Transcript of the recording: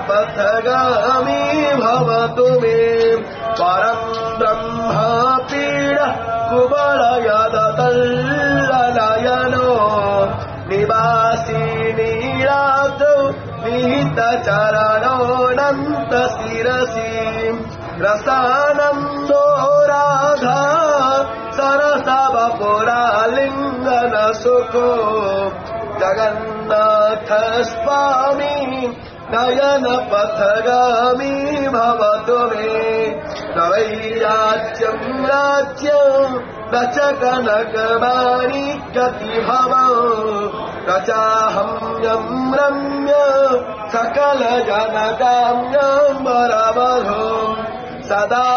पथगामी भवतु मे परं ब्रह्म पीड कुवलयदतल्लनयनो निवासी नीलाद्रौ निहितचरणोऽनन्तशिरसि रसानन्दो राधा सरसवपुरालिङ्गनसुखो जगन्नाथ स्वामी नयन पथगामी भवतु मे न वै राज्यं राज्यं न च कनकमाणिक्यतिभवं न चाहं यं रम्य सकलजनकाम्यं वरवधूं सदा